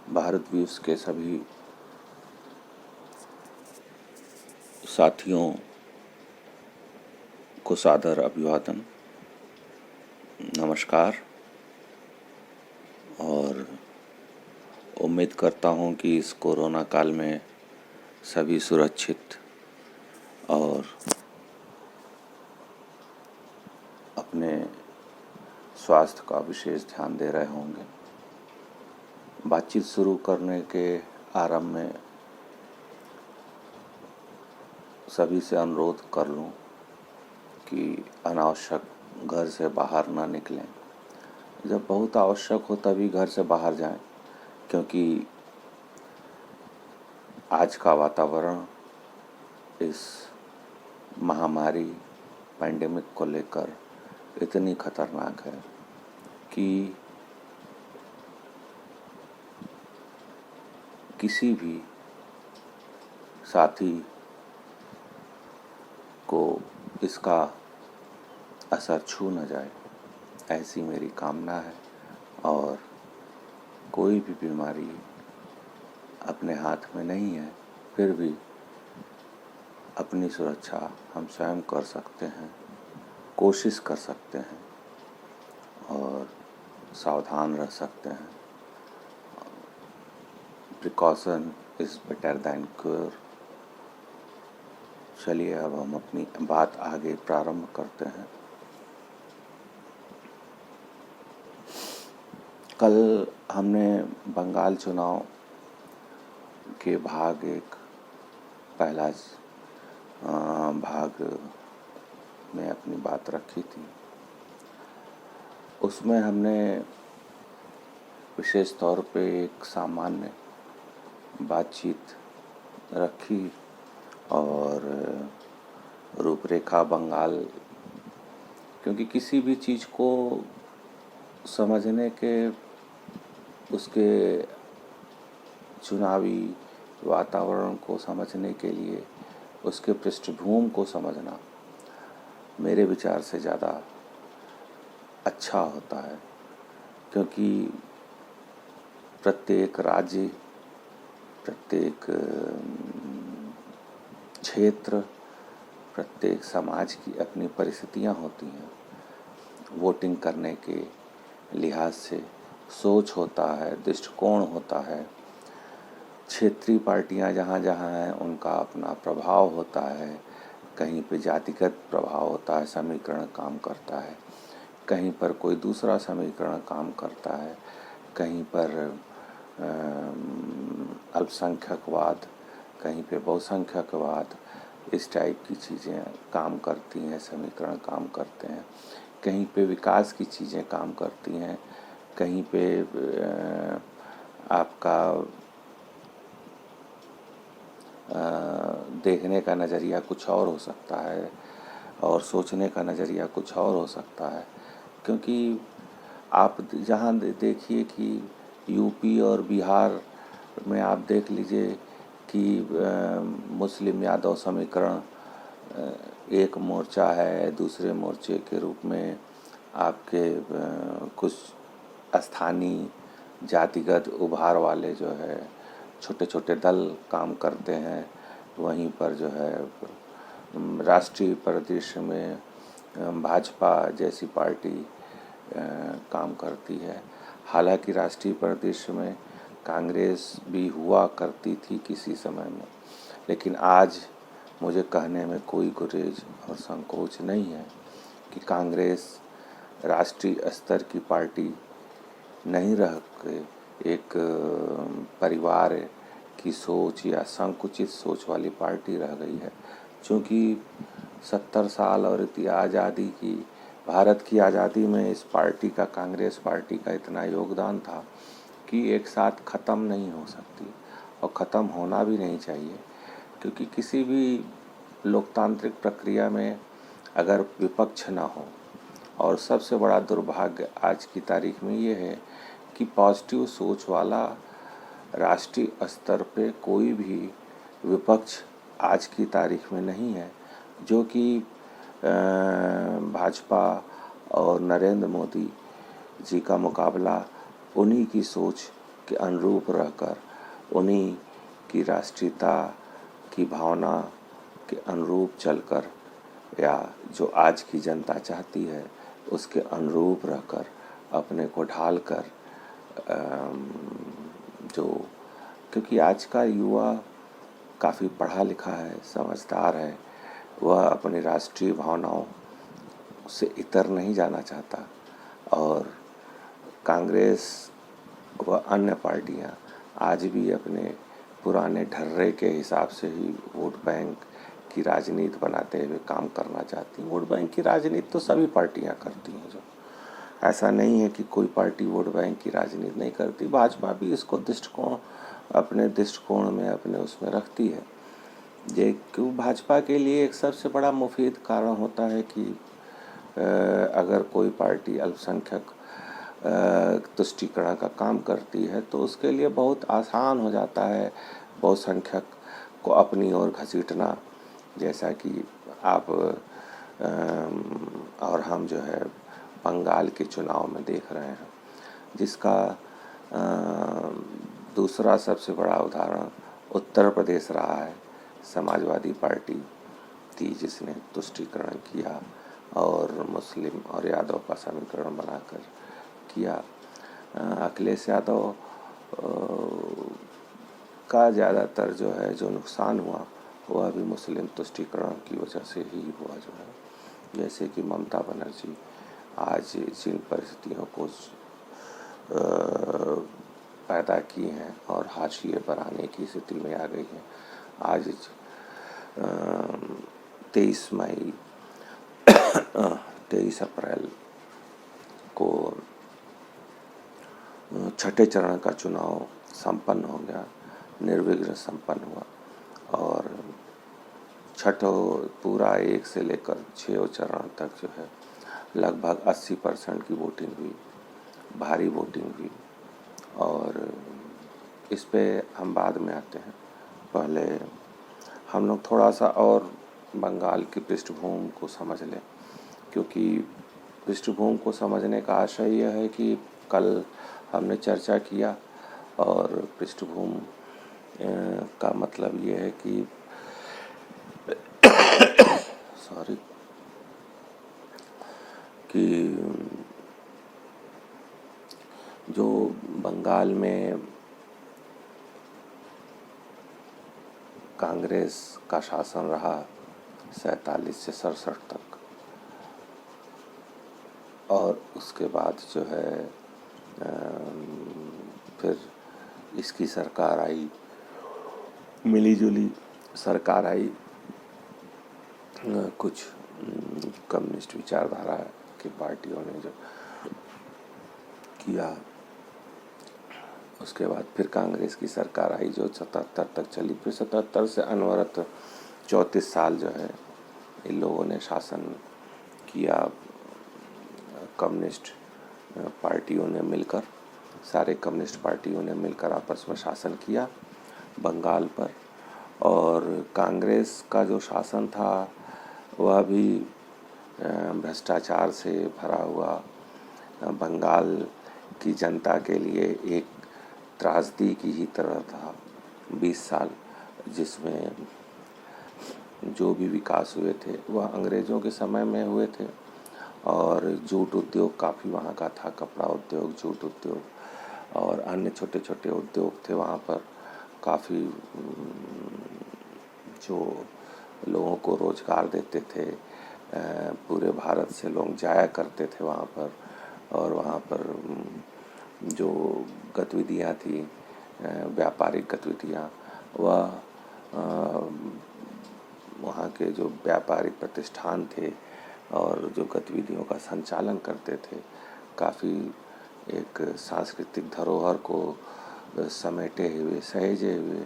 Bharat views के सभी साथियों को सादर अभिवादन, नमस्कार। और उम्मीद करता हूँ कि इस कोरोना काल में सभी सुरक्षित और अपने स्वास्थ्य का विशेष ध्यान दे रहे होंगे। बातचीत शुरू करने के आरंभ में सभी से अनुरोध कर लूँ कि अनावश्यक घर से बाहर ना निकलें। जब बहुत आवश्यक हो तभी घर से बाहर जाएं, क्योंकि आज का वातावरण इस महामारी पैंडेमिक को लेकर इतनी खतरनाक है कि किसी भी साथी को इसका असर छू न जाए, ऐसी मेरी कामना है। और कोई भी बीमारी अपने हाथ में नहीं है, फिर भी अपनी सुरक्षा हम स्वयं कर सकते हैं, कोशिश कर सकते हैं और सावधान रह सकते हैं। Precaution is better than cure. चलिए अब हम अपनी बात आगे प्रारंभ करते हैं। कल हमने बंगाल चुनाव के भाग एक पहला भाग में अपनी बात रखी थी। उसमें हमने विशेष तौर पे एक सामान्य बातचीत रखी और रूपरेखा बंगाल, क्योंकि किसी भी चीज़ को समझने के उसके चुनावी वातावरण को समझने के लिए उसके पृष्ठभूमि को समझना मेरे विचार से ज़्यादा अच्छा होता है, क्योंकि प्रत्येक राज्य, प्रत्येक क्षेत्र, प्रत्येक समाज की अपनी परिस्थितियाँ होती हैं। वोटिंग करने के लिहाज से सोच होता है, दृष्टिकोण होता है। क्षेत्रीय पार्टियां जहाँ जहाँ हैं उनका अपना प्रभाव होता है। कहीं पे जातिगत प्रभाव होता है, समीकरण काम करता है। कहीं पर कोई दूसरा समीकरण काम करता है। कहीं पर अल्पसंख्यकवाद, कहीं पे बहुसंख्यकवाद, इस टाइप की चीज़ें काम करती हैं, समीकरण काम करते हैं। कहीं पे विकास की चीज़ें काम करती हैं, कहीं पे आपका देखने का नज़रिया कुछ और हो सकता है और सोचने का नज़रिया कुछ और हो सकता है। क्योंकि आप जहाँ देखिए कि यूपी और बिहार में आप देख लीजिए कि मुस्लिम यादव समीकरण एक मोर्चा है, दूसरे मोर्चे के रूप में आपके कुछ स्थानीय जातिगत उभार वाले जो है छोटे छोटे दल काम करते हैं। वहीं पर जो है राष्ट्रीय परिदृश्य में भाजपा जैसी पार्टी काम करती है। हालांकि राष्ट्रीय परिदृश्य में कांग्रेस भी हुआ करती थी किसी समय में, लेकिन आज मुझे कहने में कोई गुरेज और संकोच नहीं है कि कांग्रेस राष्ट्रीय स्तर की पार्टी नहीं रह के एक परिवार की सोच या संकुचित सोच वाली पार्टी रह गई है। चूँकि 70 साल और आज़ादी की, भारत की आज़ादी में इस पार्टी का, कांग्रेस पार्टी का इतना योगदान था कि एक साथ ख़त्म नहीं हो सकती और ख़त्म होना भी नहीं चाहिए। क्योंकि किसी भी लोकतांत्रिक प्रक्रिया में अगर विपक्ष ना हो, और सबसे बड़ा दुर्भाग्य आज की तारीख में ये है कि पॉजिटिव सोच वाला राष्ट्रीय स्तर पे कोई भी विपक्ष आज की तारीख में नहीं है, जो कि भाजपा और नरेंद्र मोदी जी का मुकाबला उन्हीं की सोच के अनुरूप रहकर, उन्हीं की राष्ट्रीयता की भावना के अनुरूप चलकर, या जो आज की जनता चाहती है उसके अनुरूप रहकर अपने को ढाल कर, जो, क्योंकि आज का युवा काफ़ी पढ़ा लिखा है, समझदार है, वह अपनी राष्ट्रीय भावनाओं से इतर नहीं जाना चाहता। और कांग्रेस व अन्य पार्टियां आज भी अपने पुराने ढर्रे के हिसाब से ही वोट बैंक की राजनीति बनाते हुए काम करना चाहती हैं। वोट बैंक की राजनीति तो सभी पार्टियां करती हैं, जो ऐसा नहीं है कि कोई पार्टी वोट बैंक की राजनीति नहीं करती। भाजपा भी इसको दृष्टिकोण, अपने दृष्टिकोण में, अपने उसमें रखती है। ये क्यों भाजपा के लिए एक सबसे बड़ा मुफीद कारण होता है कि अगर कोई पार्टी अल्पसंख्यक तुष्टीकरण का काम करती है तो उसके लिए बहुत आसान हो जाता है बहुसंख्यक को अपनी ओर घसीटना, जैसा कि आप और हम जो है बंगाल के चुनाव में देख रहे हैं, जिसका दूसरा सबसे बड़ा उदाहरण उत्तर प्रदेश रहा है। समाजवादी पार्टी थी जिसने तुष्टीकरण किया और मुस्लिम और यादव का समीकरण बनाकर किया। अखिलेश यादव का ज़्यादातर जो है जो नुकसान हुआ वह भी मुस्लिम तुष्टीकरण की वजह से ही हुआ, जो है जैसे कि ममता बनर्जी आज जिन परिस्थितियों को पैदा की हैं और हाशिए पर आने की स्थिति में आ गई हैं। आज 23 अप्रैल को छठे चरण का चुनाव संपन्न हो गया, निर्विघ्न संपन्न हुआ और छठों पूरा 1 से लेकर 6 चरण तक जो है लगभग 80% की वोटिंग हुई, भारी वोटिंग हुई। और इस पे हम बाद में आते हैं। पहले हम लोग थोड़ा सा और बंगाल की पृष्ठभूमि को समझ लें, क्योंकि पृष्ठभूमि को समझने का आशय यह है कि कल हमने चर्चा किया और पृष्ठभूमि का मतलब ये है कि सॉरी कि जो बंगाल में कांग्रेस का शासन रहा 47 से 67 तक, और उसके बाद जो है फिर इसकी सरकार आई, मिलीजुली सरकार आई, कुछ कम्युनिस्ट विचारधारा की पार्टियों ने जो किया। उसके बाद फिर कांग्रेस की सरकार आई जो 77 तक चली। फिर 77 से अनवरत 34 साल जो है इन लोगों ने शासन किया। कम्युनिस्ट पार्टियों ने मिलकर, सारे कम्युनिस्ट पार्टियों ने मिलकर आपस में शासन किया बंगाल पर। और कांग्रेस का जो शासन था वह भी भ्रष्टाचार से भरा हुआ बंगाल की जनता के लिए एक त्रासदी की ही तरह था। 20 साल जिसमें जो भी विकास हुए थे वह अंग्रेज़ों के समय में हुए थे, और जूट उद्योग काफ़ी वहाँ का था, कपड़ा उद्योग, जूट उद्योग और अन्य छोटे छोटे उद्योग थे वहाँ पर। काफ़ी जो लोगों को रोज़गार देते थे, पूरे भारत से लोग जाया करते थे वहाँ पर। और वहाँ पर जो गतिविधियाँ थी, व्यापारिक गतिविधियाँ, वह वहाँ के जो व्यापारिक प्रतिष्ठान थे और जो गतिविधियों का संचालन करते थे, काफ़ी एक सांस्कृतिक धरोहर को समेटे हुए, सहेजे हुए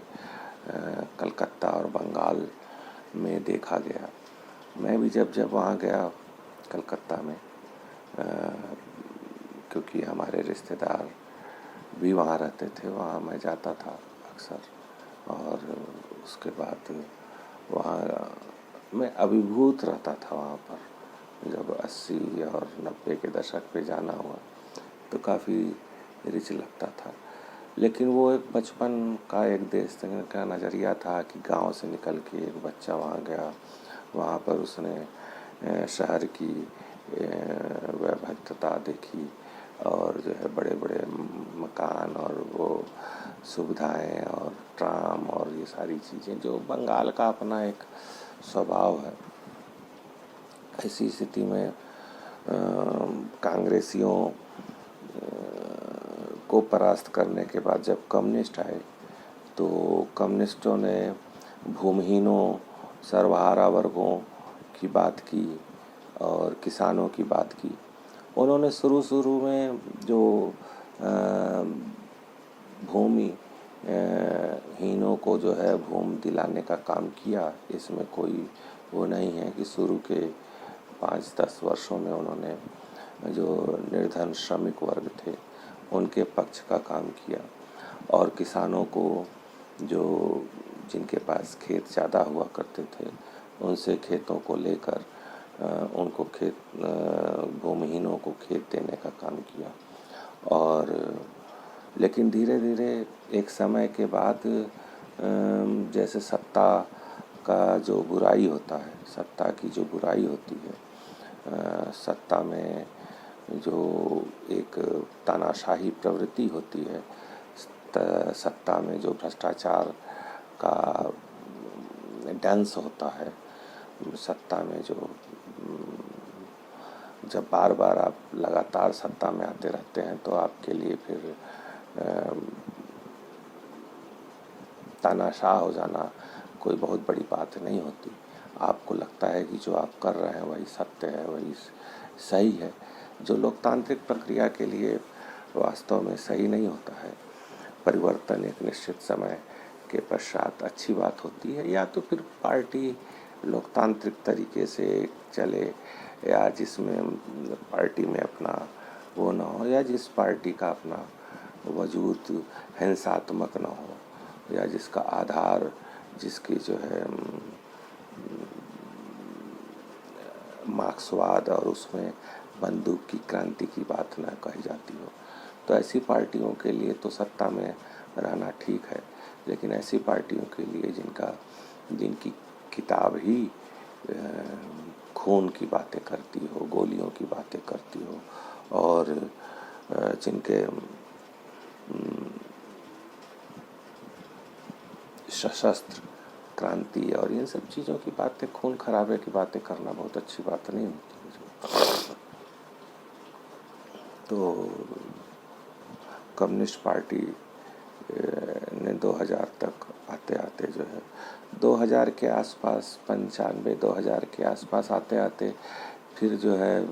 कलकत्ता और बंगाल में देखा गया। मैं भी जब वहाँ गया कलकत्ता में, क्योंकि हमारे रिश्तेदार भी वहाँ रहते थे, वहाँ मैं जाता था अक्सर। और उसके बाद वहाँ मैं अभिभूत रहता था वहाँ पर। जब 80 और 90 के दशक पे जाना हुआ तो काफ़ी रिच लगता था। लेकिन वो एक बचपन का एक देश का नज़रिया था कि गांव से निकल के एक बच्चा वहाँ गया, वहाँ पर उसने शहर की वैभवता देखी और जो है बड़े बड़े मकान और वो सुविधाएं और ट्राम और ये सारी चीज़ें जो बंगाल का अपना एक स्वभाव है। ऐसी स्थिति में कांग्रेसियों को परास्त करने के बाद जब कम्युनिस्ट आए तो कम्युनिस्टों ने भूमिहीनों, सर्वहारा वर्गों की बात की और किसानों की बात की। उन्होंने शुरू में जो भूमि हीनों को जो है भूमि दिलाने का काम किया, इसमें कोई वो नहीं है कि शुरू के 5-10 वर्षों में उन्होंने जो निर्धन श्रमिक वर्ग थे उनके पक्ष का काम किया और किसानों को जो जिनके पास खेत ज़्यादा हुआ करते थे उनसे खेतों को लेकर उनको भूमिहीनों को खेत देने का काम किया। और लेकिन धीरे धीरे एक समय के बाद जैसे सत्ता का जो बुराई होता है, सत्ता की जो बुराई होती है, सत्ता में जो एक तानाशाही प्रवृत्ति होती है, सत्ता में जो भ्रष्टाचार का डांस होता है, सत्ता में जो जब बार बार आप लगातार सत्ता में आते रहते हैं तो आपके लिए फिर तानाशाह हो जाना कोई बहुत बड़ी बात नहीं होती। आपको लगता है कि जो आप कर रहे हैं वही सत्य है, वही सही है, जो लोकतांत्रिक प्रक्रिया के लिए वास्तव में सही नहीं होता है। परिवर्तन एक निश्चित समय के पश्चात अच्छी बात होती है, या तो फिर पार्टी लोकतांत्रिक तरीके से चले, या जिसमें पार्टी में अपना वो ना हो, या जिस पार्टी का अपना वजूद हिंसात्मक ना हो, या जिसका आधार जिसकी जो है मार्क्सवाद और उसमें बंदूक की क्रांति की बात न कही जाती हो। तो ऐसी पार्टियों के लिए तो सत्ता में रहना ठीक है, लेकिन ऐसी पार्टियों के लिए जिनकी किताब ही खून की बातें करती हो, गोलियों की बातें करती हो, और जिनके सशस्त्र क्रांति और इन सब चीज़ों की बातें, खून खराबे की बातें करना बहुत अच्छी बात नहीं होती। तो कम्युनिस्ट पार्टी ने 2000 तक आते आते जो है 2000 के आसपास 95-2000 के आसपास आते आते फिर जो है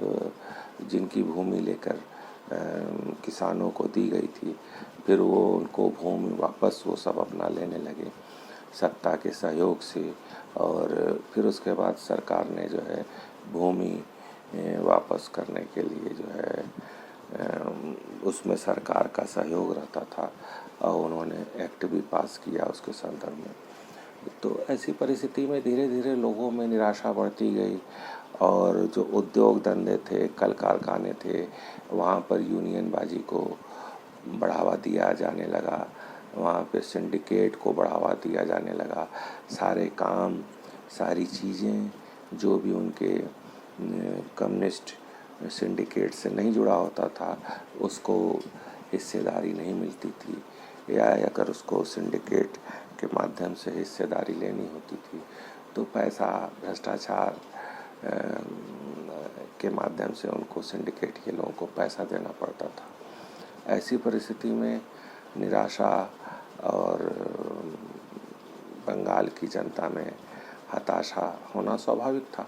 जिनकी भूमि लेकर किसानों को दी गई थी, फिर वो उनको भूमि वापस वो सब अपना लेने लगे सत्ता के सहयोग से। और फिर उसके बाद सरकार ने जो है भूमि वापस करने के लिए जो है उसमें सरकार का सहयोग रहता था और उन्होंने एक्ट भी पास किया उसके संदर्भ में। तो ऐसी परिस्थिति में धीरे धीरे लोगों में निराशा बढ़ती गई और जो उद्योग धंधे थे, कल कारखाने थे, वहाँ पर यूनियनबाजी को बढ़ावा दिया जाने लगा, वहाँ पे सिंडिकेट को बढ़ावा दिया जाने लगा। सारे काम, सारी चीज़ें जो भी उनके कम्युनिस्ट सिंडिकेट से नहीं जुड़ा होता था उसको हिस्सेदारी नहीं मिलती थी, या अगर उसको सिंडिकेट के माध्यम से हिस्सेदारी लेनी होती थी तो पैसा भ्रष्टाचार के माध्यम से उनको सिंडिकेट के लोगों को पैसा देना पड़ता था। ऐसी परिस्थिति में निराशा और बंगाल की जनता में हताशा होना स्वाभाविक था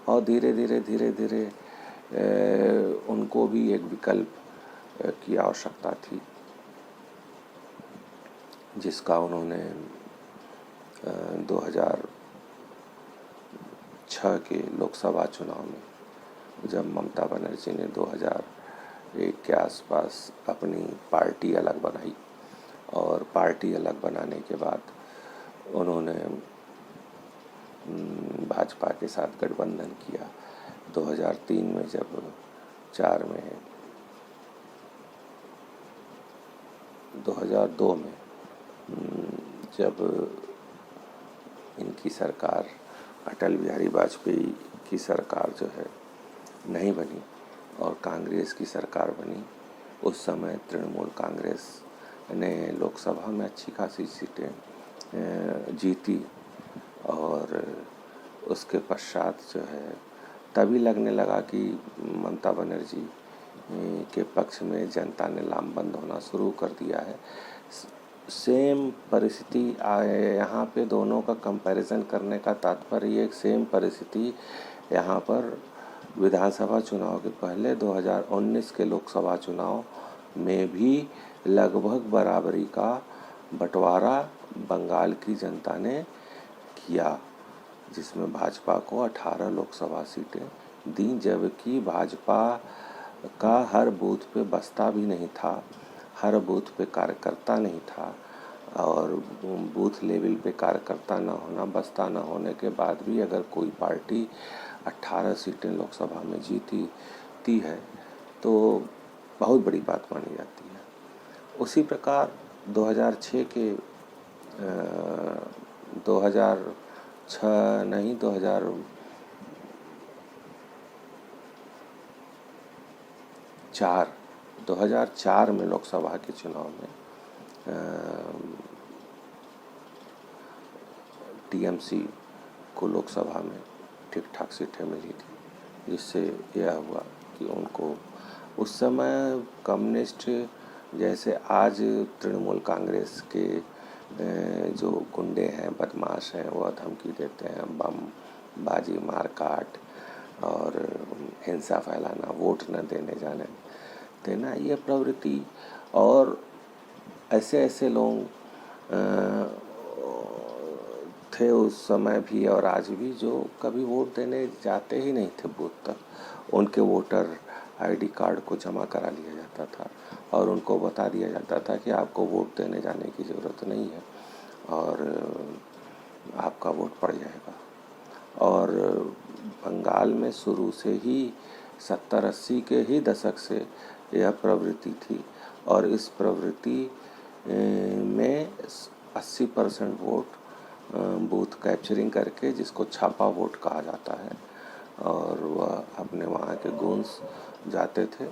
और धीरे धीरे उनको भी एक विकल्प की आवश्यकता थी, जिसका उन्होंने 2006 के लोकसभा चुनाव में जब ममता बनर्जी ने 2001 के आसपास अपनी पार्टी अलग बनाई और पार्टी अलग बनाने के बाद उन्होंने भाजपा के साथ गठबंधन किया। 2003 में जब 4 में 2002 में जब इनकी सरकार, अटल बिहारी वाजपेयी की सरकार जो है नहीं बनी और कांग्रेस की सरकार बनी, उस समय तृणमूल कांग्रेस ने लोकसभा में अच्छी खासी सीटें जीती और उसके पश्चात जो है तभी लगने लगा कि ममता बनर्जी के पक्ष में जनता ने लामबंद होना शुरू कर दिया है। सेम परिस्थिति यहाँ पे दोनों का कंपैरिजन करने का तात्पर्य एक सेम परिस्थिति यहाँ पर विधानसभा चुनाव के पहले 2019 के लोकसभा चुनाव में भी लगभग बराबरी का बंटवारा बंगाल की जनता ने किया, जिसमें भाजपा को 18 लोकसभा सीटें दी, जबकि भाजपा का हर बूथ पे बस्ता भी नहीं था, हर बूथ पे कार्यकर्ता नहीं था और बूथ लेवल पे कार्यकर्ता न होना, बस्ता न होने के बाद भी अगर कोई पार्टी 18 सीटें लोकसभा में जीती है तो बहुत बड़ी बात मानी जाती है। उसी प्रकार 2006 के 2004 में लोकसभा के चुनाव में टीएमसी को लोकसभा में ठीक ठाक सीटें मिली थी, जिससे यह हुआ कि उनको उस समय कम्युनिस्ट, जैसे आज तृणमूल कांग्रेस के जो गुंडे हैं, बदमाश हैं, वह धमकी देते हैं बम बाजी, मारकाट और हिंसा फैलाना, वोट न देने जाने देना, ये प्रवृत्ति और ऐसे लोग थे उस समय भी और आज भी जो कभी वोट देने जाते ही नहीं थे बूथ तक। उनके वोटर आईडी कार्ड को जमा करा लिया जाता था और उनको बता दिया जाता था कि आपको वोट देने जाने की ज़रूरत नहीं है और आपका वोट पड़ जाएगा। और बंगाल में शुरू से ही 70-80 के ही दशक से यह प्रवृत्ति थी और इस प्रवृत्ति में 80% वोट बूथ कैप्चरिंग करके, जिसको छापा वोट कहा जाता है, और वह अपने वहाँ के गूंज जाते थे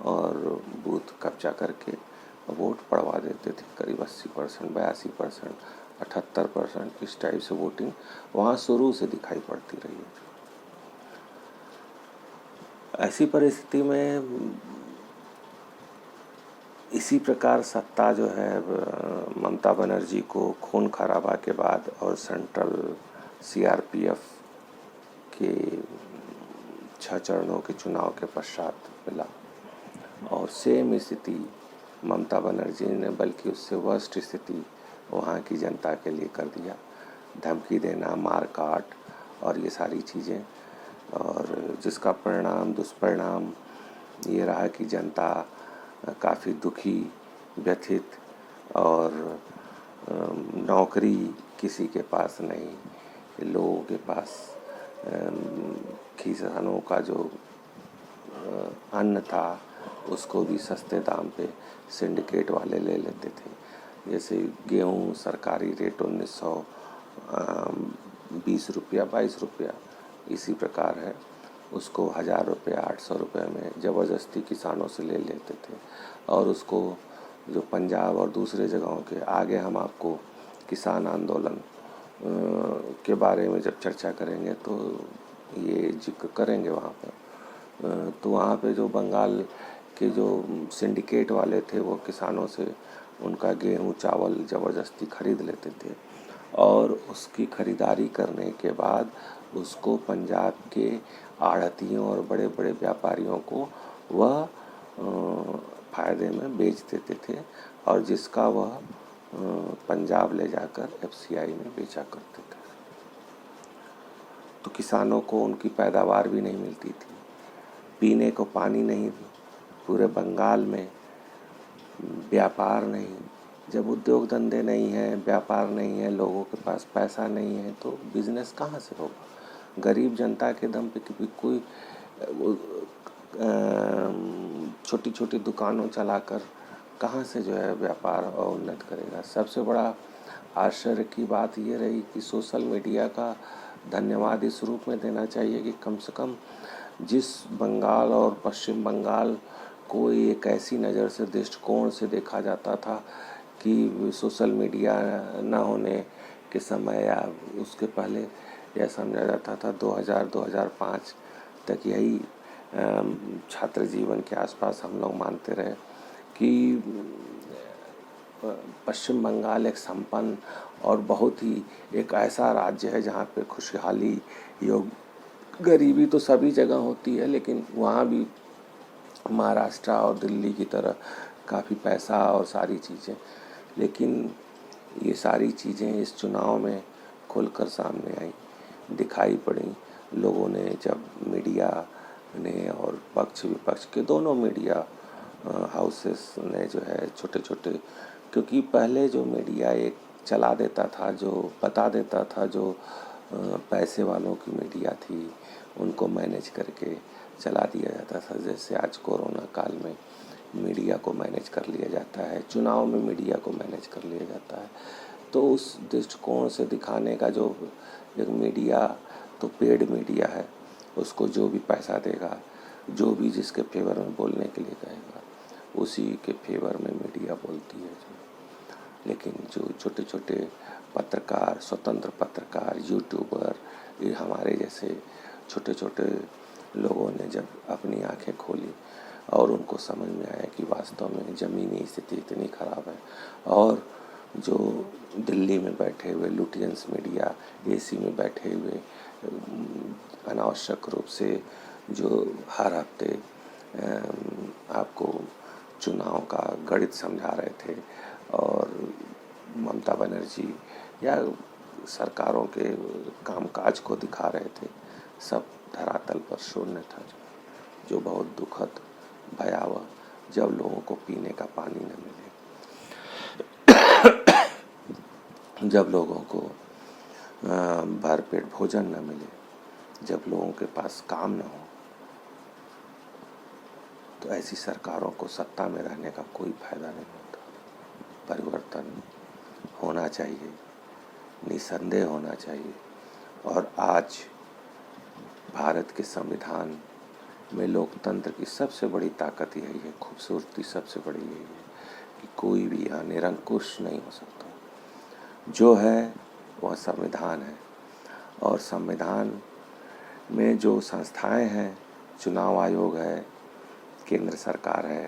और बूथ कब्जा करके वोट पड़वा देते थे। करीब 80%, 82%, 78% इस टाइप से वोटिंग वहाँ शुरू से दिखाई पड़ती रही है। ऐसी परिस्थिति में इसी प्रकार सत्ता जो है ममता बनर्जी को खून खराबा के बाद और सेंट्रल सीआरपीएफ के 6 चरणों के चुनाव के पश्चात मिला और सेम स्थिति ममता बनर्जी ने, बल्कि उससे वर्स्ट स्थिति वहाँ की जनता के लिए कर दिया। धमकी देना, मार काट और ये सारी चीज़ें, और जिसका परिणाम, दुष्परिणाम ये रहा कि जनता काफ़ी दुखी, व्यथित और नौकरी किसी के पास नहीं, लोगों के पास किसानों का जो अन्न था उसको भी सस्ते दाम पे सिंडिकेट वाले ले लेते थे। जैसे गेहूँ सरकारी रेट 1920 रुपया, 22 रुपया इसी प्रकार है, उसको 1000 रुपया, 800 रुपये में ज़बरदस्ती किसानों से ले लेते थे। और उसको जो पंजाब और दूसरे जगहों के, आगे हम आपको किसान आंदोलन के बारे में जब चर्चा करेंगे तो ये जिक्र करेंगे वहाँ पर, तो वहाँ पे जो बंगाल के जो सिंडिकेट वाले थे वो किसानों से उनका गेहूँ चावल ज़बरदस्ती खरीद लेते थे और उसकी खरीदारी करने के बाद उसको पंजाब के आढ़तियों और बड़े बड़े व्यापारियों को वह फ़ायदे में बेच देते थे और जिसका वह पंजाब ले जाकर एफसीआई में बेचा करते थे। तो किसानों को उनकी पैदावार भी नहीं मिलती थी, पीने को पानी नहीं, पूरे बंगाल में व्यापार नहीं। जब उद्योग धंधे नहीं है, व्यापार नहीं है, लोगों के पास पैसा नहीं है तो बिजनेस कहाँ से होगा। गरीब जनता के दम पे कभी कोई छोटी छोटी दुकानों चलाकर कहाँ से जो है व्यापार और उन्नत करेगा। सबसे बड़ा आश्चर्य की बात ये रही कि सोशल मीडिया का धन्यवाद इस रूप में देना चाहिए कि कम से कम जिस बंगाल और पश्चिम बंगाल को एक ऐसी नज़र से दृष्टिकोण से देखा जाता था कि सोशल मीडिया न होने के समय या उसके पहले यह समझा जाता था 2000-2005 तक यही छात्र जीवन के आसपास हम लोग मानते रहे कि पश्चिम बंगाल एक संपन्न और बहुत ही एक ऐसा राज्य है जहाँ पे खुशहाली योग गरीबी तो सभी जगह होती है, लेकिन वहाँ भी महाराष्ट्र और दिल्ली की तरह काफ़ी पैसा और सारी चीज़ें। लेकिन ये सारी चीज़ें इस चुनाव में खुलकर सामने आई, दिखाई पड़ी। लोगों ने जब मीडिया ने और पक्ष विपक्ष के दोनों मीडिया हाउसेस ने जो है छोटे छोटे, क्योंकि पहले जो मीडिया एक चला देता था, जो बता देता था, जो पैसे वालों की मीडिया थी उनको मैनेज करके चला दिया जाता था। जैसे आज कोरोना काल में मीडिया को मैनेज कर लिया जाता है, चुनाव में मीडिया को मैनेज कर लिया जाता है। तो उस दृष्टिकोण से दिखाने का जो एक मीडिया तो पेड मीडिया है, उसको जो भी पैसा देगा, जो भी जिसके फेवर में बोलने के लिए कहेगा, उसी के फेवर में मीडिया बोलती है। लेकिन जो छोटे छोटे पत्रकार, स्वतंत्र पत्रकार, यूट्यूबर, ये हमारे जैसे छोटे छोटे लोगों ने जब अपनी आंखें खोली और उनको समझ में आया कि वास्तव में ज़मीनी स्थिति इतनी ख़राब है, और जो दिल्ली में बैठे हुए लुटियंस मीडिया, एसी में बैठे हुए अनावश्यक रूप से जो हर हफ्ते आपको चुनाव का गणित समझा रहे थे और ममता बनर्जी या सरकारों के कामकाज को दिखा रहे थे, सब धरातल पर शून्य था, जो बहुत दुखद भयावह। जब लोगों को पीने का पानी न मिले, जब लोगों को भरपेट भोजन न मिले, जब लोगों के पास काम न हो, तो ऐसी सरकारों को सत्ता में रहने का कोई फायदा नहीं होता। परिवर्तन होना चाहिए, निसंदेह होना चाहिए। और आज भारत के संविधान में लोकतंत्र की सबसे बड़ी ताकत यही है, खूबसूरती सबसे बड़ी यही है कि कोई भी यहाँ निरंकुश नहीं हो सकता। जो है वह संविधान है, और संविधान में जो संस्थाएं हैं, चुनाव आयोग है, केंद्र सरकार है,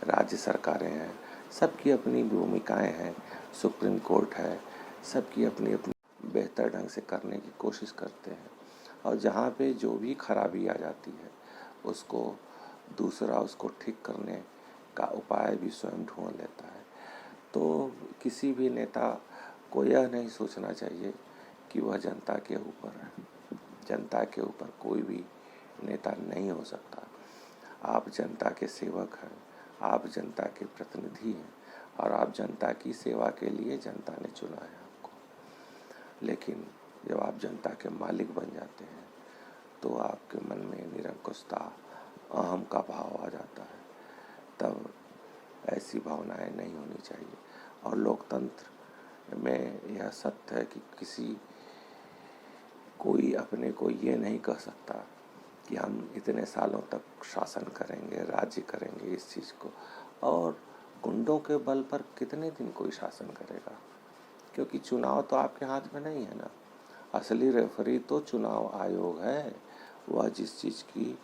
राज्य सरकारें हैं, सबकी अपनी भूमिकाएं हैं, सुप्रीम कोर्ट है, सबकी अपनी अपनी बेहतर ढंग से करने की कोशिश करते हैं। और जहाँ पे जो भी खराबी आ जाती है उसको दूसरा उसको ठीक करने का उपाय भी स्वयं ढूंढ लेता है। तो किसी भी नेता को यह नहीं सोचना चाहिए कि वह जनता के ऊपर है। जनता के ऊपर कोई भी नेता नहीं हो सकता। आप जनता के सेवक हैं, आप जनता के प्रतिनिधि हैं, और आप जनता की सेवा के लिए जनता ने चुना है आपको। लेकिन जब आप जनता के मालिक बन जाते हैं तो आपके मन में निरंकुशता, अहम का भाव आ जाता है। तब ऐसी भावनाएं नहीं होनी चाहिए। और लोकतंत्र में यह सत्य है कि किसी कोई अपने को ये नहीं कह सकता कि हम इतने सालों तक शासन करेंगे, राज्य करेंगे इस चीज़ को। और गुंडों के बल पर कितने दिन कोई शासन करेगा, क्योंकि चुनाव तो आपके हाथ में नहीं है ना। असली रेफरी तो चुनाव आयोग है। वह जिस चीज़ की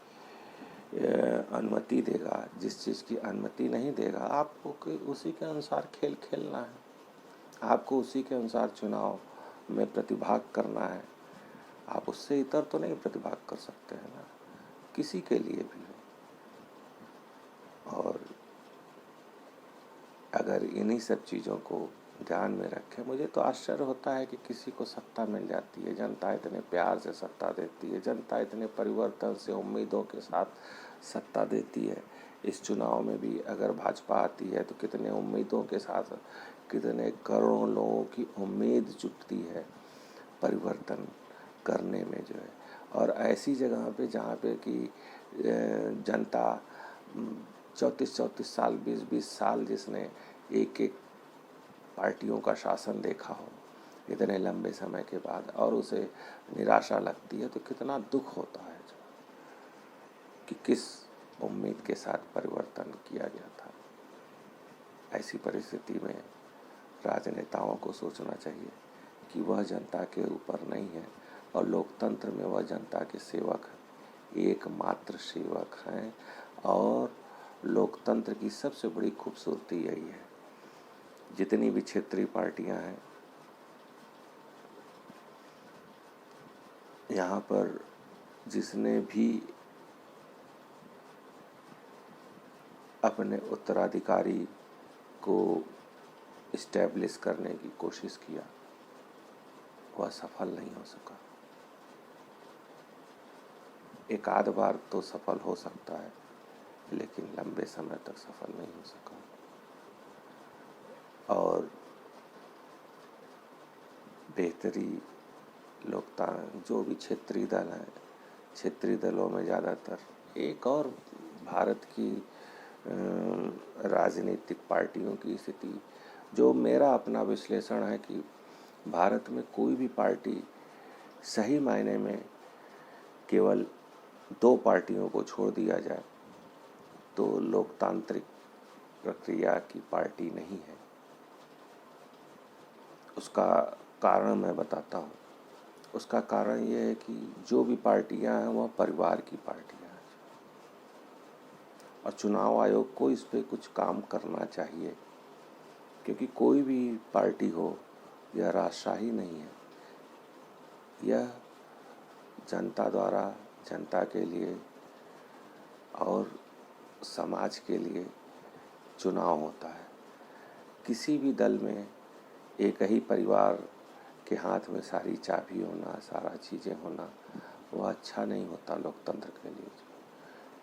अनुमति देगा, जिस चीज़ की अनुमति नहीं देगा, आपको उसी के अनुसार खेल खेलना है, आपको उसी के अनुसार चुनाव में प्रतिभाग करना है। आप उससे इतर तो नहीं प्रतिभाग कर सकते हैं ना, किसी के लिए भी हो। और अगर इन्हीं सब चीज़ों को ध्यान में रखें, मुझे तो आश्चर्य होता है कि किसी को सत्ता मिल जाती है, जनता इतने प्यार से सत्ता देती है, जनता इतने परिवर्तन से उम्मीदों के साथ सत्ता देती है। इस चुनाव में भी अगर भाजपा आती है तो कितने उम्मीदों के साथ, कितने करोड़ों लोगों की उम्मीद जुटती है परिवर्तन करने में जो है। और ऐसी जगह पे जहाँ पे कि जनता 34-34 साल, 20-20 साल जिसने एक एक पार्टियों का शासन देखा हो इतने लंबे समय के बाद, और उसे निराशा लगती है, तो कितना दुख होता है कि किस उम्मीद के साथ परिवर्तन किया गया था। ऐसी परिस्थिति में राजनेताओं को सोचना चाहिए कि वह जनता के ऊपर नहीं है, और लोकतंत्र में वह जनता के सेवक हैं, एकमात्र सेवक हैं। और लोकतंत्र की सबसे बड़ी खूबसूरती यही है, जितनी भी क्षेत्रीय पार्टियां हैं, यहाँ पर जिसने भी अपने उत्तराधिकारी को इस्टेब्लिश करने की कोशिश किया, वह सफल नहीं हो सका। एक आध बार तो सफल हो सकता है, लेकिन लंबे समय तक सफल नहीं हो सका। और बेहतरी लोकतांत्रिक जो भी क्षेत्रीय दल हैं, क्षेत्रीय दलों में ज़्यादातर एक और भारत की राजनीतिक पार्टियों की स्थिति, जो मेरा अपना विश्लेषण है कि भारत में कोई भी पार्टी सही मायने में केवल 2 पार्टियों को छोड़ दिया जाए तो लोकतांत्रिक प्रक्रिया की पार्टी नहीं है। उसका कारण मैं बताता हूँ। उसका कारण यह है कि जो भी पार्टियां हैं वह परिवार की पार्टियां हैं, और चुनाव आयोग को इस पे कुछ काम करना चाहिए, क्योंकि कोई भी पार्टी हो, यह राजशाही नहीं है। यह जनता द्वारा जनता के लिए और समाज के लिए चुनाव होता है। किसी भी दल में एक ही परिवार के हाथ में सारी चाबी होना, सारा चीज़ें होना, वह अच्छा नहीं होता लोकतंत्र के लिए।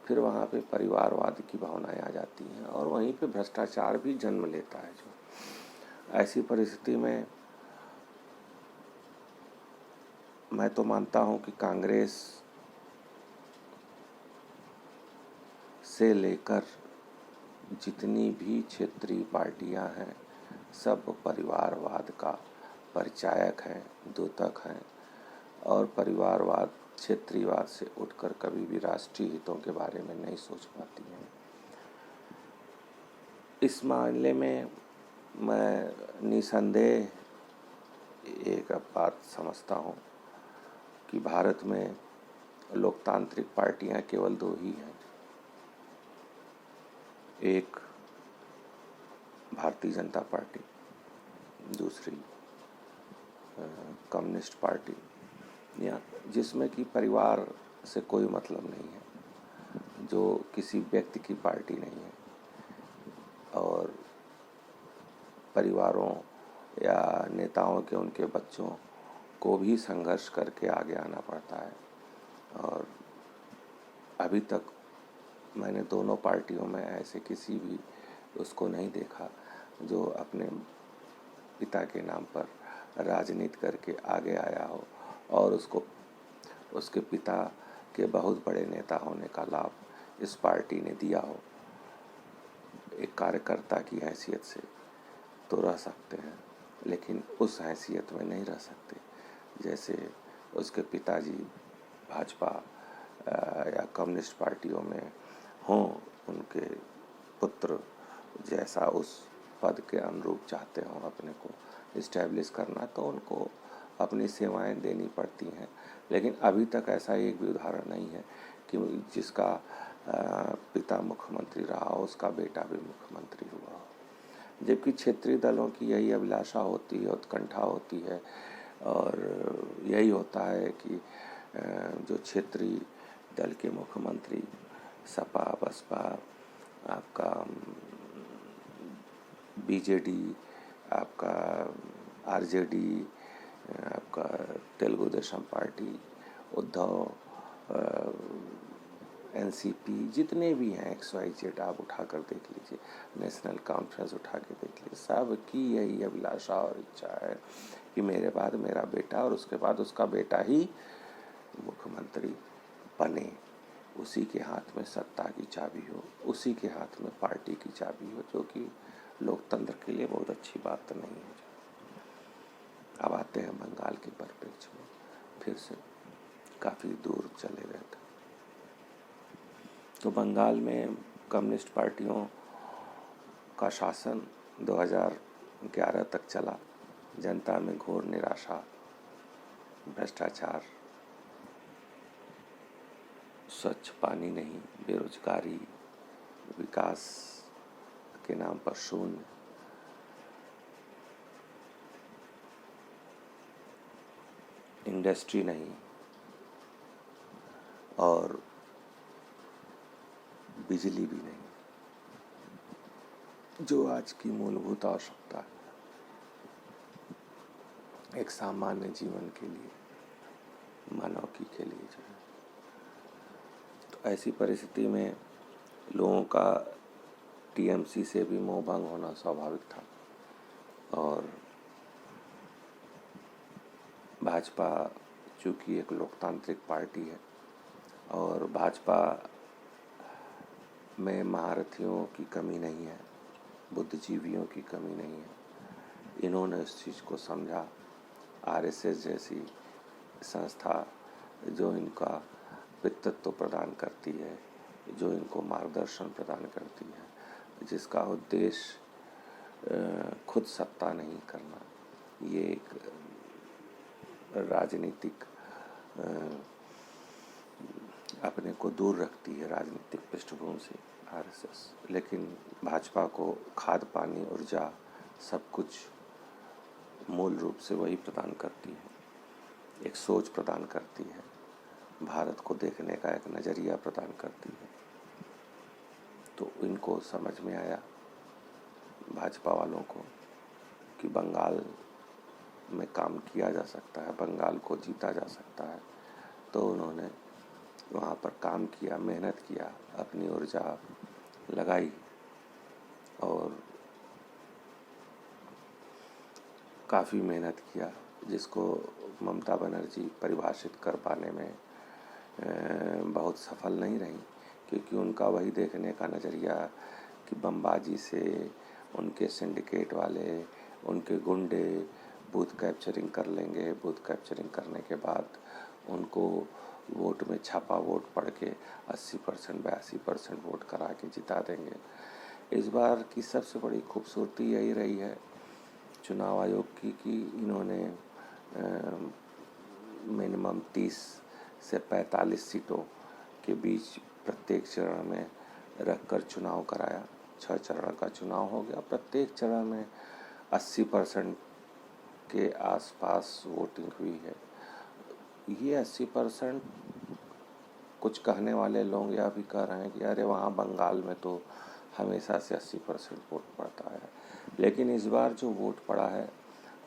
फिर वहाँ पे परिवारवाद की भावनाएं आ जाती हैं, और वहीं पे भ्रष्टाचार भी जन्म लेता है। जो ऐसी परिस्थिति में मैं तो मानता हूँ कि कांग्रेस से लेकर जितनी भी क्षेत्रीय पार्टियां हैं, सब परिवारवाद का परिचायक हैं, द्योतक हैं, और परिवारवाद क्षेत्रीयवाद से उठकर कभी भी राष्ट्रीय हितों के बारे में नहीं सोच पाती हैं। इस मामले में मैं निसंदेह एक बात समझता हूँ कि भारत में लोकतांत्रिक पार्टियां केवल 2 ही हैं। एक भारतीय जनता पार्टी, दूसरी कम्युनिस्ट पार्टी, या जिसमें कि परिवार से कोई मतलब नहीं है, जो किसी व्यक्ति की पार्टी नहीं है, और परिवारों या नेताओं के उनके बच्चों को भी संघर्ष करके आगे आना पड़ता है। और अभी तक मैंने दोनों पार्टियों में ऐसे किसी भी उसको नहीं देखा जो अपने पिता के नाम पर राजनीति करके आगे आया हो और उसको उसके पिता के बहुत बड़े नेता होने का लाभ इस पार्टी ने दिया हो। एक कार्यकर्ता की हैसियत से तो रह सकते हैं, लेकिन उस हैसियत में नहीं रह सकते जैसे उसके पिताजी भाजपा या कम्युनिस्ट पार्टियों में हों। उनके पुत्र जैसा उस पद के अनुरूप चाहते हों अपने को इस्टेब्लिश करना, तो उनको अपनी सेवाएं देनी पड़ती हैं। लेकिन अभी तक ऐसा एक भी उदाहरण नहीं है कि जिसका पिता मुख्यमंत्री रहा हो उसका बेटा भी मुख्यमंत्री हुआ हो। जबकि क्षेत्रीय दलों की यही अभिलाषा होती है, उत्कंठा होती है, और यही होता है कि जो क्षेत्रीय दल के मुख्यमंत्री सपा, बसपा, आपका बीजेडी, आपका आरजेडी, आपका तेलुगु देशम पार्टी, उद्धव, एनसीपी, जितने भी हैं XYZ आप उठा कर देख लीजिए, नेशनल कॉन्फ्रेंस उठा के देख लीजिए, सब की यही अभिलाषा और इच्छा है कि मेरे बाद मेरा बेटा और उसके बाद उसका बेटा ही मुख्यमंत्री बने। उसी के हाथ में सत्ता की चाबी हो, उसी के हाथ में पार्टी की चाबी हो, जो कि लोकतंत्र के लिए बहुत अच्छी बात नहीं है। अब आते हैं बंगाल के परिप्रेक्ष्य में, फिर से काफ़ी दूर चले गए थे। तो बंगाल में कम्युनिस्ट पार्टियों का शासन 2011 तक चला। जनता में घोर निराशा, भ्रष्टाचार, स्वच्छ पानी नहीं, बेरोजगारी, विकास के नाम पर शून्य, इंडस्ट्री नहीं और बिजली भी नहीं, जो आज की मूलभूत आवश्यकता है एक सामान्य जीवन के लिए, मानवकी के लिए जो है। तो ऐसी परिस्थिति में लोगों का टीएमसी से भी मोह भंग होना स्वाभाविक था और भाजपा चूँकि एक लोकतांत्रिक पार्टी है और भाजपा में महारथियों की कमी नहीं है, बुद्धिजीवियों की कमी नहीं है। इन्होंने इस चीज़ को समझा। आरएसएस जैसी संस्था जो इनका व्यक्तित्व प्रदान करती है, जो इनको मार्गदर्शन प्रदान करती है, जिसका उद्देश्य खुद सत्ता नहीं करना, ये एक राजनीतिक अपने को दूर रखती है राजनीतिक पृष्ठभूमि से आरएसएस, लेकिन भाजपा को खाद पानी ऊर्जा सब कुछ मूल रूप से वही प्रदान करती है। एक सोच प्रदान करती है, भारत को देखने का एक नज़रिया प्रदान करती है। तो इनको समझ में आया भाजपा वालों को कि बंगाल में काम किया जा सकता है, बंगाल को जीता जा सकता है। तो उन्होंने वहाँ पर काम किया, मेहनत किया, अपनी ऊर्जा लगाई और काफ़ी मेहनत किया, जिसको ममता बनर्जी परिभाषित कर पाने में बहुत सफल नहीं रही, क्योंकि उनका वही देखने का नज़रिया कि बमबाजी से उनके सिंडिकेट वाले, उनके गुंडे बूथ कैप्चरिंग कर लेंगे, बूथ कैप्चरिंग करने के बाद उनको वोट में छापा वोट पड़ के 80% 82% वोट करा के जिता देंगे। इस बार की सबसे बड़ी खूबसूरती यही रही है चुनाव आयोग की कि इन्होंने मिनिमम 30 से 45 सीटों के बीच प्रत्येक चरण में रखकर चुनाव कराया। 6 चरण का चुनाव हो गया, प्रत्येक चरण में 80% के आसपास वोटिंग हुई है। ये 80% कुछ कहने वाले लोग यह भी कह रहे हैं कि अरे वहाँ बंगाल में तो हमेशा से 80% वोट पड़ता है, लेकिन इस बार जो वोट पड़ा है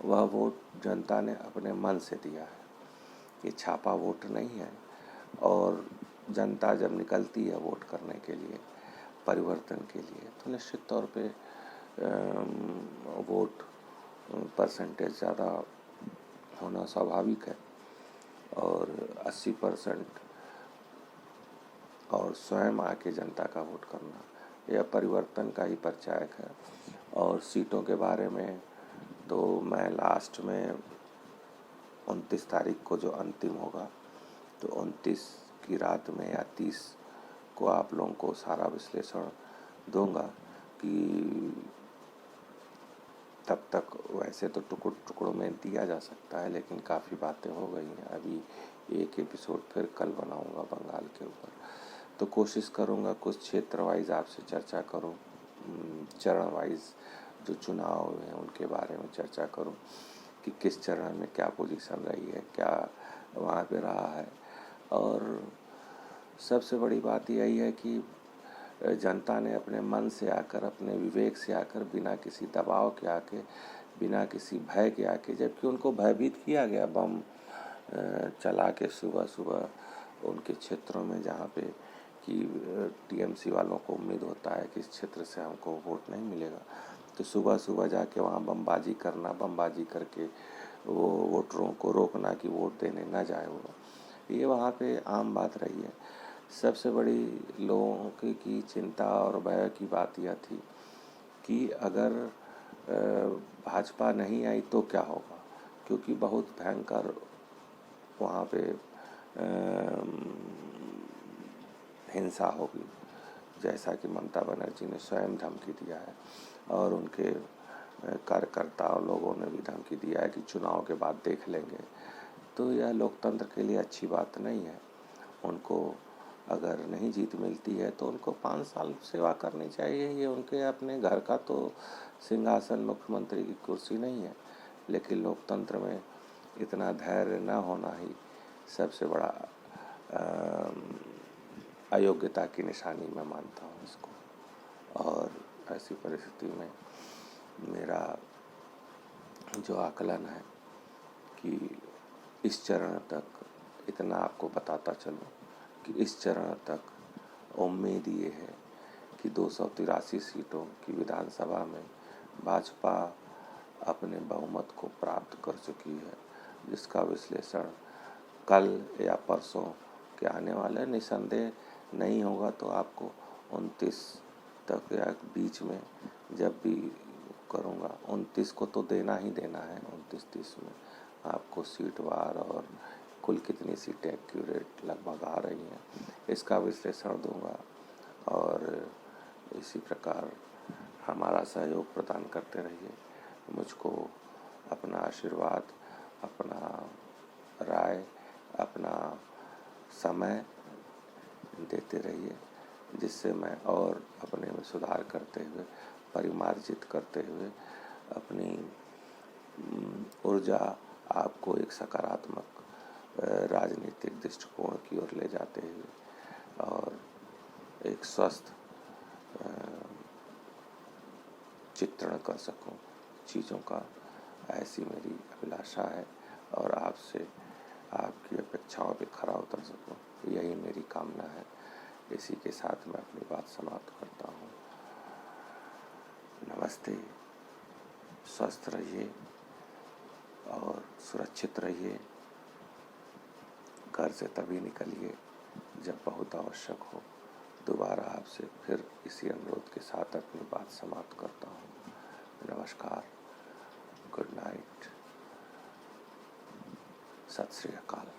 वह वोट जनता ने अपने मन से दिया है। ये छापा वोट नहीं है और जनता जब निकलती है वोट करने के लिए, परिवर्तन के लिए, तो निश्चित तौर पे वोट परसेंटेज ज़्यादा होना स्वाभाविक है और 80% और स्वयं आके जनता का वोट करना यह परिवर्तन का ही परिचायक है। और सीटों के बारे में तो मैं लास्ट में 29 तारीख को जो अंतिम होगा तो 29 की रात में या 30 को आप लोगों को सारा विश्लेषण दूंगा कि तब तक वैसे तो टुकड़ों में दिया जा सकता है, लेकिन काफ़ी बातें हो गई हैं। अभी एक एपिसोड फिर कल बनाऊंगा बंगाल के ऊपर, तो कोशिश करूंगा कुछ क्षेत्र वाइज आपसे चर्चा करूं, चरण वाइज जो चुनाव हैं उनके बारे में चर्चा करूं कि किस चरण में क्या पोजीशन रही है, क्या वहाँ पे रहा है। और सबसे बड़ी बात यही है कि जनता ने अपने मन से आकर, अपने विवेक से आकर, बिना किसी दबाव के आके, बिना किसी भय के आके, जबकि उनको भयभीत किया गया बम चला के सुबह सुबह उनके क्षेत्रों में, जहाँ पे कि टीएमसी वालों को उम्मीद होता है कि इस क्षेत्र से हमको वोट नहीं मिलेगा, तो सुबह सुबह जाके वहाँ बमबाजी करना, बमबाजी करके वो वोटरों को रोकना कि वोट देने ना जाए वो, ये वहाँ पे आम बात रही है। सबसे बड़ी लोगों की चिंता और भय की बात यह थी कि अगर भाजपा नहीं आई तो क्या होगा, क्योंकि बहुत भयंकर वहाँ पे हिंसा होगी, जैसा कि ममता बनर्जी ने स्वयं धमकी दिया है और उनके कार्यकर्ताओं लोगों ने भी धमकी दिया है कि चुनाव के बाद देख लेंगे। तो यह लोकतंत्र के लिए अच्छी बात नहीं है। उनको अगर नहीं जीत मिलती है तो उनको 5 साल सेवा करनी चाहिए। ये उनके अपने घर का तो सिंहासन मुख्यमंत्री की कुर्सी नहीं है, लेकिन लोकतंत्र में इतना धैर्य न होना ही सबसे बड़ा अयोग्यता की निशानी मैं मानता हूँ इसको। और ऐसी परिस्थिति में मेरा जो आकलन है कि इस चरण तक इतना आपको बताता चलूँ कि इस चरण तक उम्मीद ये है कि 283 सीटों की विधानसभा में भाजपा अपने बहुमत को प्राप्त कर चुकी है, जिसका विश्लेषण कल या परसों के आने वाले निसंदेह नहीं होगा तो आपको 29 तक या बीच में जब भी करूँगा 29 को तो देना ही देना है। 29-30 में आपको सीटवार और कुल कितनी सीटें एक्यूरेट लगभग आ रही हैं इसका विश्लेषण दूंगा। और इसी प्रकार हमारा सहयोग प्रदान करते रहिए, मुझको अपना आशीर्वाद, अपना राय, अपना समय देते रहिए, जिससे मैं और अपने में सुधार करते हुए, परिमार्जित करते हुए अपनी ऊर्जा आपको एक सकारात्मक राजनीतिक दृष्टिकोण की ओर ले जाते हुए और एक स्वस्थ चित्रण कर सकूं चीज़ों का, ऐसी मेरी अभिलाषा है। और आपसे आपकी अपेक्षाओं पे खरा उतर सकूं, यही मेरी कामना है। इसी के साथ मैं अपनी बात समाप्त करता हूँ। नमस्ते, स्वस्थ रहिए और सुरक्षित रहिए। घर से तभी निकलिए जब बहुत आवश्यक हो। दोबारा आपसे फिर इसी अनुरोध के साथ अपनी बात समाप्त करता हूँ। नमस्कार, गुड नाइट, सत श्री अकाल।